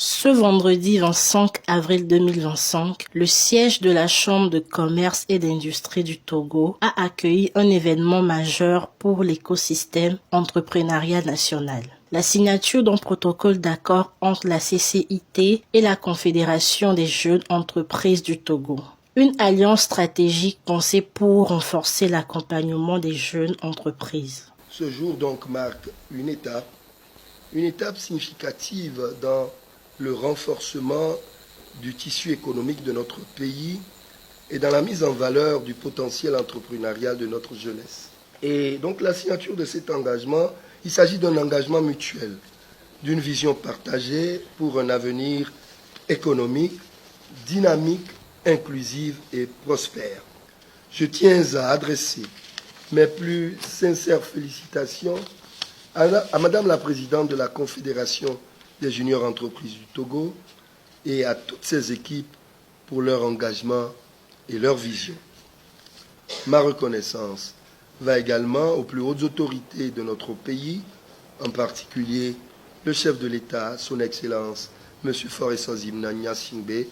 Ce vendredi 25 avril 2025, le siège de la Chambre de commerce et d'industrie du Togo a accueilli un événement majeur pour l'écosystème entrepreneurial national. La signature d'un protocole d'accord entre la CCIT et la Confédération des jeunes entreprises du Togo. Une alliance stratégique pensée pour renforcer l'accompagnement des jeunes entreprises. Ce jour donc marque une étape significative dans le renforcement du tissu économique de notre pays et dans la mise en valeur du potentiel entrepreneurial de notre jeunesse. Et donc la signature de cet engagement, il s'agit d'un engagement mutuel, d'une vision partagée pour un avenir économique, dynamique, inclusive et prospère. Je tiens à adresser mes plus sincères félicitations à Madame la Présidente de la Confédération des juniors entreprises du Togo et à toutes ses équipes pour leur engagement et leur vision. Ma reconnaissance va également aux plus hautes autorités de notre pays, en particulier le chef de l'État, son Excellence, M. Faure-Sanzimna Gnassingbé,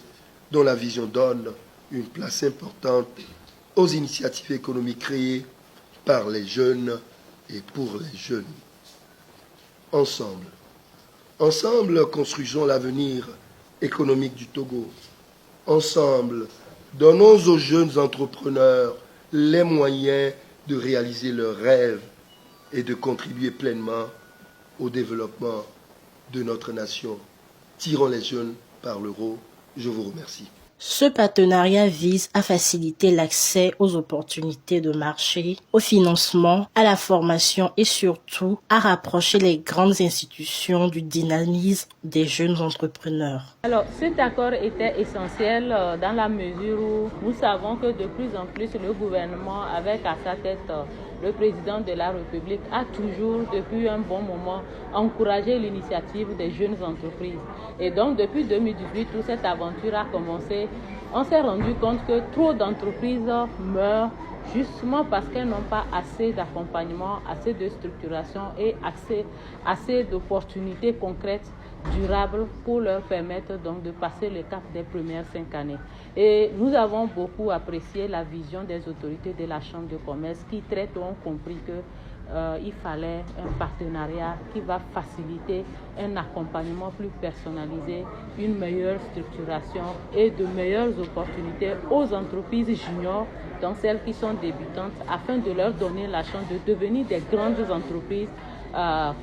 dont la vision donne une place importante aux initiatives économiques créées par les jeunes et pour les jeunes. Ensemble, construisons l'avenir économique du Togo. Ensemble, donnons aux jeunes entrepreneurs les moyens de réaliser leurs rêves et de contribuer pleinement au développement de notre nation. Tirons les jeunes par le haut. Je vous remercie. Ce partenariat vise à faciliter l'accès aux opportunités de marché, au financement, à la formation et surtout à rapprocher les grandes institutions du dynamisme des jeunes entrepreneurs. Alors, cet accord était essentiel dans la mesure où nous savons que de plus en plus le gouvernement, avec à sa tête le président de la République, a toujours, depuis un bon moment, encouragé l'initiative des jeunes entreprises. Et donc, depuis 2018, où cette aventure a commencé, on s'est rendu compte que trop d'entreprises meurent justement parce qu'elles n'ont pas assez d'accompagnement, assez de structuration et assez d'opportunités concrètes, durables, pour leur permettre donc de passer le cap des premières 5 années. Et nous avons beaucoup apprécié la vision des autorités de la Chambre de commerce qui très tôt ont compris qu'il fallait un partenariat qui va faciliter un accompagnement plus personnalisé, une meilleure structuration et de meilleures opportunités aux entreprises juniors, donc celles qui sont débutantes, afin de leur donner la chance de devenir des grandes entreprises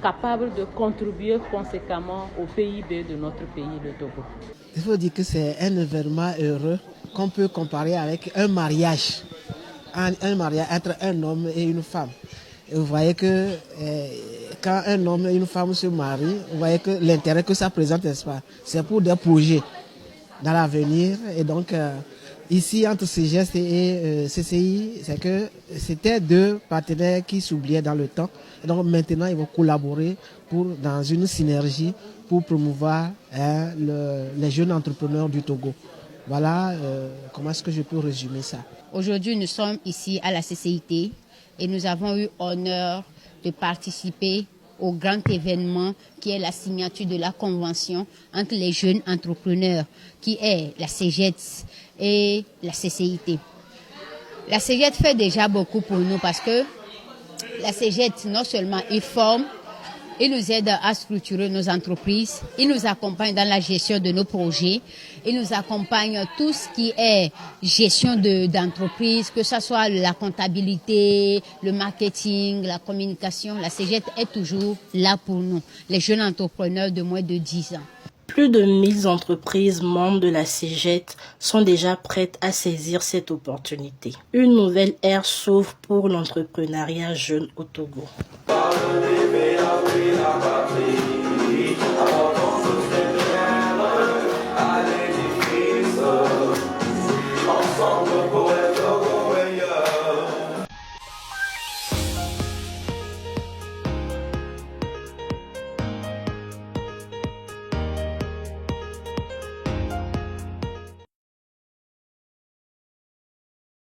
capables de contribuer conséquemment au PIB de notre pays, le Togo. Il faut dire que c'est un événement heureux qu'on peut comparer avec un mariage entre un homme et une femme. Et vous voyez que quand un homme et une femme se marient, vous voyez que l'intérêt que ça présente, n'est-ce pas, c'est pour des projets dans l'avenir. Et donc, ici, entre CGS et CCI, c'est que c'était deux partenaires qui s'oubliaient dans le temps. Et donc, maintenant, ils vont collaborer dans une synergie pour promouvoir les jeunes entrepreneurs du Togo. Voilà comment est-ce que je peux résumer ça. Aujourd'hui, nous sommes ici à la CCIT et nous avons eu l'honneur de participer au grand événement qui est la signature de la convention entre les jeunes entrepreneurs, qui est la CGET et la CCIT. La CGET fait déjà beaucoup pour nous parce que la CGET, non seulement il forme, il nous aide à structurer nos entreprises, il nous accompagne dans la gestion de nos projets, il nous accompagne tout ce qui est gestion d'entreprise, que ce soit la comptabilité, le marketing, la communication. La CGET est toujours là pour nous, les jeunes entrepreneurs de moins de 10 ans. Plus de 1000 entreprises membres de la CGET sont déjà prêtes à saisir cette opportunité. Une nouvelle ère s'ouvre pour l'entrepreneuriat jeune au Togo. Ensemble